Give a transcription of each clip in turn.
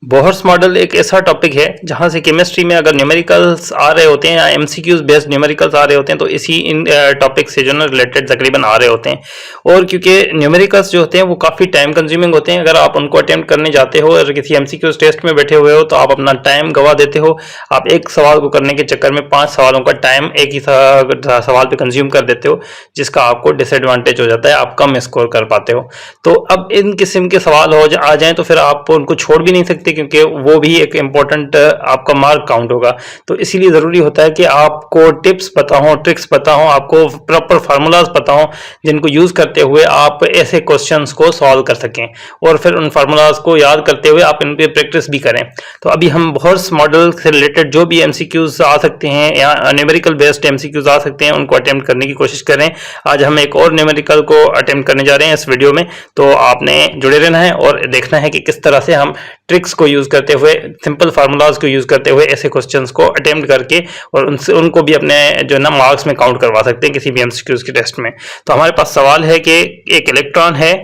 Bohr's model एक ऐसा topic है जहां से केमिस्ट्री में अगर न्यूमेरिकल्स आ रहे होते हैं या एमसीक्यूज बेस्ड न्यूमेरिकल्स आ रहे होते हैं तो इसी इन टॉपिक से जो ना रिलेटेड तकरीबन आ रहे होते हैं। और क्योंकि न्यूमेरिकल्स जो होते हैं वो काफ़ी टाइम कंज्यूमिंग होते हैं, अगर आप उनको अटेम्प्ट करने जाते हो और किसी एमसीक्यूज टेस्ट में बैठे हुए हो तो आप अपना टाइम गवा देते हो। आप एक सवाल को करने के चक्कर में 5 सवालों का टाइम एक ही सवाल पे कंज्यूम कर देते हो, जिसका आपको डिसएडवांटेज हो जाता है, आप कम स्कोर कर पाते हो। तो अब इन किस्म के सवाल आ जाएं तो फिर आप उनको छोड़ भी नहीं सकते, क्योंकि वो भी एक इम्पोर्टेंट आपका मार्क काउंट होगा। तो इसीलिए ज़रूरी होता है कि आपको टिप्स पता हो, ट्रिक्स पता हो, आपको प्रॉपर फार्मूलाज पता हो जिनको यूज़ करते हुए आप ऐसे क्वेश्चंस को सॉल्व कर सकें, और फिर उन फार्मूलाज को याद करते हुए आप इन पे प्रैक्टिस भी करें। तो अभी हम बोहर्स मॉडल से रिलेटेड जो भी एमसीक्यूज आ सकते हैं या न्यूमेरिकल बेस्ड एमसीक्यूज आ सकते हैं उनको अटेम्प्ट करने की कोशिश करें। आज हम एक और न्यूमेरिकल को अटेम्प्ट करने जा रहे हैं इस वीडियो में, तो आपने जुड़े रहना है और देखना है कि किस तरह से हम ट्रिक्स को यूज करते हुए, सिंपल फार्मूलाज को यूज करते हुए ऐसे क्वेश्चंस को अटेम्प्ट करके और उनको भी अपने जो ना मार्क्स में काउंट करवा सकते हैं किसी भी एमसीक्यूज के टेस्ट में। तो हमारे पास सवाल है कि एक इलेक्ट्रॉन है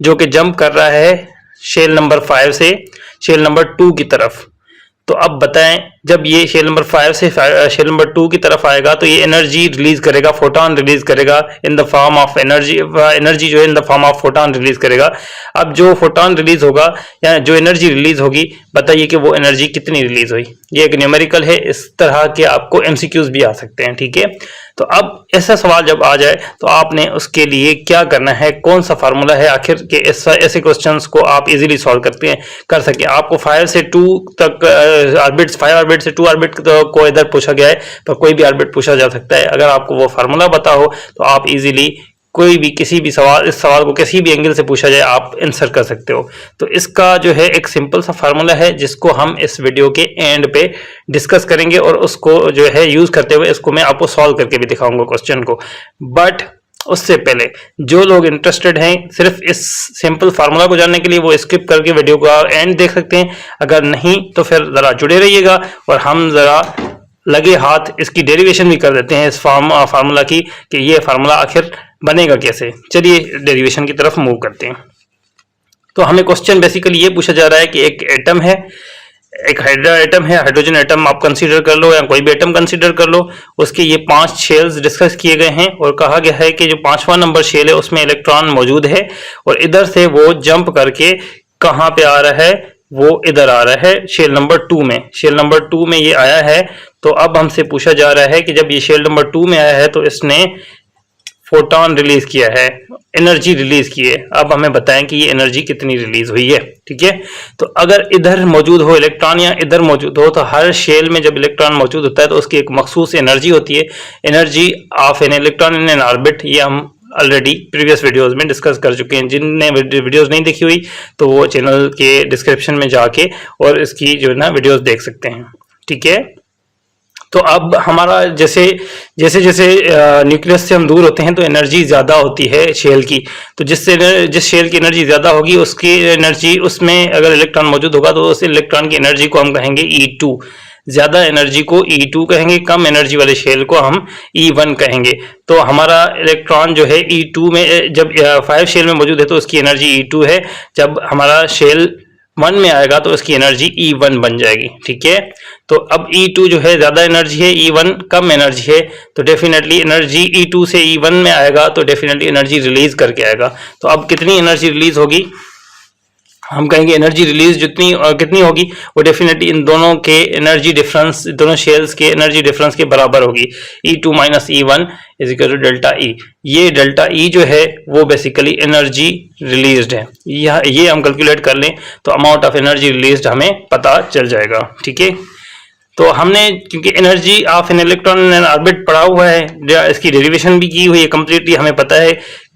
जो कि जंप कर रहा है शेल नंबर 5 से शेल नंबर 2 की तरफ। तो अब बताएं, जब ये शेल नंबर 5 से शेल नंबर 2 की तरफ आएगा तो ये एनर्जी रिलीज करेगा, फोटोन रिलीज करेगा in the form of energy जो है in the form of photon release करेगा। अब जो फोटोन रिलीज होगा या जो एनर्जी रिलीज होगी, बताइए कि वो एनर्जी कितनी रिलीज हुई। ये एक न्यूमेरिकल है, इस तरह के आपको एमसीक्यूज भी आ सकते हैं, ठीक है। तो अब ऐसा सवाल जब आ जाए तो आपने उसके लिए क्या करना है, कौन सा फार्मूला है आखिर के ऐसे क्वेश्चंस को आप इजीली सॉल्व कर सके। आपको 5 से 2 तक ऑर्बिट्स, 5 ऑर्बिट से 2 ऑर्बिट को इधर पूछा गया है, पर कोई भी ऑर्बिट पूछा जा सकता है। अगर आपको वो फार्मूला पता हो तो आप इजीली कोई भी किसी भी सवाल, इस सवाल को किसी भी एंगल से पूछा जाए आप आंसर कर सकते हो। तो इसका जो है एक सिंपल सा फार्मूला है जिसको हम इस वीडियो के एंड पे डिस्कस करेंगे, और उसको जो है यूज करते हुए इसको मैं आपको सॉल्व करके भी दिखाऊंगा क्वेश्चन को। बट उससे पहले जो लोग इंटरेस्टेड हैं सिर्फ इस सिंपल फार्मूला को जानने के लिए, वो स्किप करके वीडियो का एंड देख सकते हैं। अगर नहीं तो फिर जरा जुड़े रहिएगा और हम जरा लगे हाथ इसकी डेरिवेशन भी कर देते हैं इस फार्मूला की, कि ये फार्मूला आखिर बनेगा कैसे। चलिए डेरिवेशन की तरफ मूव करते हैं। तो हमें क्वेश्चन बेसिकली ये पूछा जा रहा है कि एक एटम है, एक एटम है, हाइड्रोजन एटम आप कंसीडर कर लो या कोई भी एटम कंसीडर कर लो। उसके ये 5 शेल्स डिस्कस किए गए हैं और कहा गया है कि जो 5वां नंबर शेल है उसमें इलेक्ट्रॉन मौजूद है, और इधर से वो जंप करके कहाँ पे आ रहा है, वो इधर आ रहा है शेल नंबर 2 में। शेल नंबर 2 में ये आया है। तो अब हमसे पूछा जा रहा है कि जब ये शेल नंबर 2 में आया है तो इसने फोटोन रिलीज किया है, एनर्जी रिलीज की है। अब हमें बताएं कि ये एनर्जी कितनी रिलीज हुई है, ठीक है। तो अगर इधर मौजूद हो इलेक्ट्रॉन या इधर मौजूद हो, तो हर शेल में जब इलेक्ट्रॉन मौजूद होता है तो उसकी एक मखसूस एनर्जी होती है, energy of an electron in an orbit. ये हम ऑलरेडी प्रीवियस वीडियोस में डिस्कस कर चुके हैं। जिनने वीडियोस नहीं देखी हुई तो वो चैनल के डिस्क्रिप्शन में जाके और इसकी जो है ना वीडियोस देख सकते हैं, ठीक है। तो अब हमारा जैसे न्यूक्लियस से हम दूर होते हैं तो एनर्जी ज़्यादा होती है शेल की। तो जिस शेल की एनर्जी ज़्यादा होगी उसकी एनर्जी, उसमें अगर इलेक्ट्रॉन मौजूद होगा तो उस इलेक्ट्रॉन की एनर्जी को हम कहेंगे E2। ज़्यादा एनर्जी को E2 कहेंगे, कम एनर्जी वाले शेल को हम E1 कहेंगे। तो हमारा इलेक्ट्रॉन जो है E2 में, जब 5 शेल में मौजूद है तो उसकी एनर्जी E2 है। जब हमारा शेल 1 में आएगा तो उसकी एनर्जी E1 बन जाएगी, ठीक है। तो अब E2 जो है ज़्यादा एनर्जी है, E1 कम एनर्जी है, तो डेफिनेटली एनर्जी E2 से E1 में आएगा तो डेफिनेटली एनर्जी रिलीज करके आएगा। तो अब कितनी एनर्जी रिलीज होगी, हम कहेंगे एनर्जी रिलीज कितनी होगी, वो डेफिनेटली इन दोनों के एनर्जी डिफरेंस, दोनों शेल्स के एनर्जी डिफरेंस के बराबर होगी। E2 minus E1 is equal to delta E। ये डेल्टा E जो है वो बेसिकली एनर्जी रिलीज्ड है। ये हम कैलकुलेट कर लें तो अमाउंट ऑफ एनर्जी रिलीज्ड हमें पता चल जाएगा, ठीक है। तो हमने क्योंकि energy of an electron in an orbit पढ़ा हुआ है, इसकी डेरिवेशन भी की हुई है कंप्लीटली, हमें पता है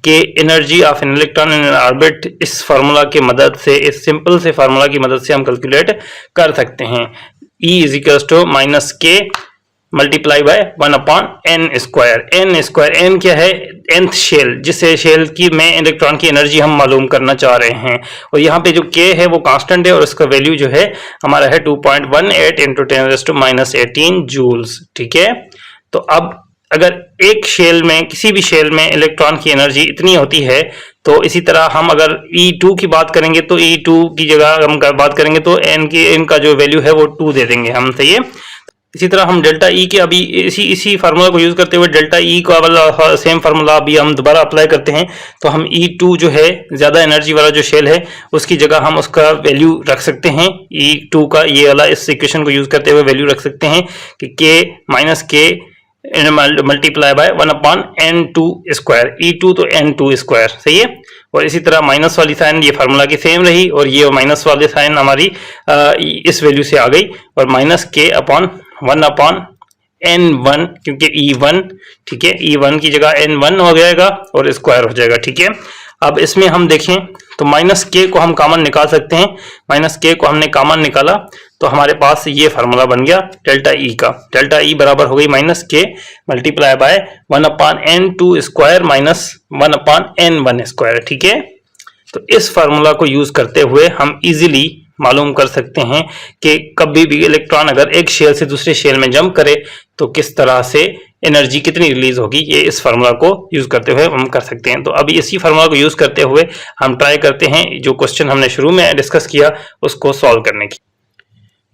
कि energy of an electron in an orbit इस फार्मूला की मदद से, इस सिंपल से फार्मूला की मदद से हम कैलकुलेट कर सकते हैं। E is equal to minus के मल्टीप्लाई बाय 1/n²। n क्या है, nth शेल, जिससे शेल की में इलेक्ट्रॉन की एनर्जी हम मालूम करना चाह रहे हैं। और यहाँ पे जो k है वो कांस्टेंट है और उसका वैल्यू जो है हमारा है 2.18 × 10⁻⁻18 जूल्स, ठीक है। तो अब अगर एक शेल में, किसी भी शेल में इलेक्ट्रॉन की एनर्जी इतनी होती है, तो इसी तरह हम अगर E2 की बात करेंगे तो E2 की जगह हम बात करेंगे तो इनका जो वैल्यू है वो 2 दे देंगे हम, सही है। इसी तरह हम डेल्टा ई के अभी इसी फार्मूला को यूज करते हुए डेल्टा ई का वाला सेम फार्मूला अभी हम दोबारा अप्लाई करते हैं, तो हम E2 जो है ज्यादा एनर्जी वाला जो शेल है उसकी जगह हम उसका वैल्यू रख सकते हैं। E2 का ये वाला इस इक्वेशन को यूज करते हुए वैल्यू रख सकते हैं कि k माइनस के multiply bye 1/n2 square, E2 तो n2 स्क्वायर, सही है। और इसी तरह माइनस वाली साइन ये फार्मूला की सेम रही और ये माइनस वाली साइन हमारी इस वैल्यू से आ गई और माइनस के अपॉन 1/n1 क्योंकि E1, ठीक है, E1 की जगह n1 हो जाएगा और स्क्वायर हो जाएगा, ठीक है। अब इसमें हम देखें तो माइनस के को हम कॉमन निकाल सकते हैं, माइनस के को हमने कॉमन निकाला तो हमारे पास ये फार्मूला बन गया डेल्टा ई का। डेल्टा ई बराबर हो गई माइनस के multiply bye 1/n2 square minus 1/n1 square, ठीक है। तो इस फार्मूला को यूज करते हुए हम इजीली मालूम कर सकते हैं कि कभी भी इलेक्ट्रॉन अगर एक शेल से दूसरे शेल में जंप करे तो किस तरह से एनर्जी कितनी रिलीज होगी, ये इस फार्मूला को यूज करते हुए हम कर सकते हैं। तो अभी इसी फार्मूला को यूज करते हुए हम ट्राई करते हैं जो क्वेश्चन हमने शुरू में डिस्कस किया उसको सॉल्व करने की।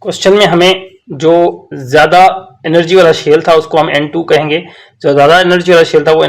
क्वेश्चन में हमें जो ज्यादा एनर्जी वाला शेल था उसको हम N2 कहेंगे, जो ज्यादा एनर्जी वाला शेल था वो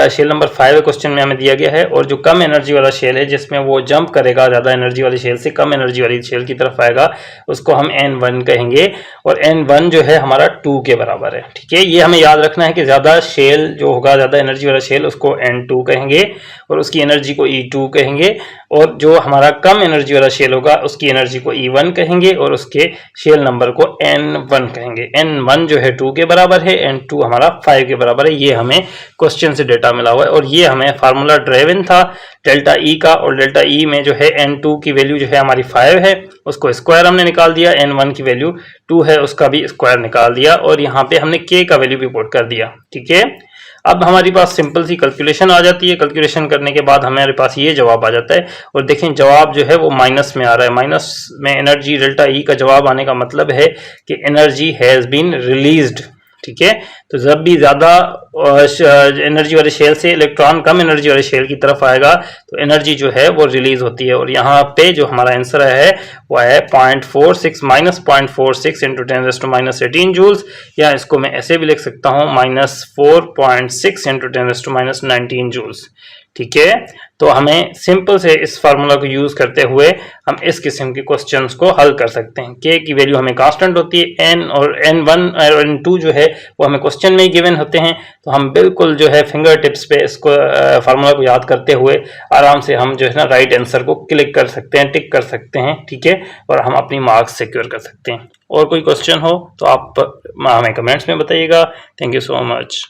शेल नंबर 5 क्वेश्चन में हमें दिया गया है, और जो कम एनर्जी वाला शेल है जिसमें वो जंप करेगा ज्यादा एनर्जी वाली शेल से कम एनर्जी वाली शेल की तरफ आएगा उसको हम N1 कहेंगे, और N1 जो है हमारा 2 के बराबर है, ठीक है। ये हमें याद रखना है कि ज्यादा शेल जो होगा, ज्यादा एनर्जी वाला शेल, उसको N2 कहेंगे और उसकी एनर्जी को E2 कहेंगे, और जो हमारा कम एनर्जी वाला शेल होगा उसकी एनर्जी को E1 कहेंगे और उसके शेल नंबर को N1 कहेंगे। N1 जो है 2 के बराबर है, N2 हमारा 5 के बराबर है। ये हमें क्वेश्चन से डेटा मिला हुआ है और ये हमें फार्मूला ड्राइवन था डेल्टा ई का, और डेल्टा ई में जो है N2 की वैल्यू जो है हमारी 5 है, उसको स्क्वायर हमने निकाल दिया, N1 की वैल्यू 2 है उसका भी स्क्वायर निकाल दिया, और यहाँ पे हमने k का वैल्यू भी पुट कर दिया, ठीक है। अब हमारे पास सिंपल सी कैलकुलेशन आ जाती है, कैलकुलेशन करने के बाद हमारे पास ये जवाब आ जाता है, और देखें जवाब जो है वो माइनस में आ रहा है। माइनस में एनर्जी डेल्टा ई का जवाब आने का मतलब है कि एनर्जी हैज बीन रिलीज्ड, ठीक है। तो जब भी ज्यादा एनर्जी वाले शेल से इलेक्ट्रॉन कम एनर्जी वाले शेल की तरफ आएगा तो एनर्जी जो है वो रिलीज होती है, और यहाँ पे जो हमारा आंसर है वो है 0.46 माइनस 0.46 इंटू 10⁻18 जूल्स, या इसको मैं ऐसे भी लिख सकता हूँ -4.6 इंटू 10⁻19 जूल्स, ठीक है। तो हमें सिंपल से इस फार्मूला को यूज करते हुए हम इस किस्म के क्वेश्चंस को हल कर सकते हैं। के की वैल्यू हमें कांस्टेंट होती है, एन और N1 और N2 जो है वो हमें क्वेश्चन में ही गिवन होते हैं, तो हम बिल्कुल जो है फिंगर टिप्स पे इसको फार्मूला को याद करते हुए आराम से हम जो है ना राइट आंसर को क्लिक कर सकते हैं, टिक कर सकते हैं, ठीक है, और हम अपनी मार्क्स सिक्योर कर सकते हैं। और कोई क्वेश्चन हो तो आप हमें कमेंट्स में बताइएगा। Thank you so much.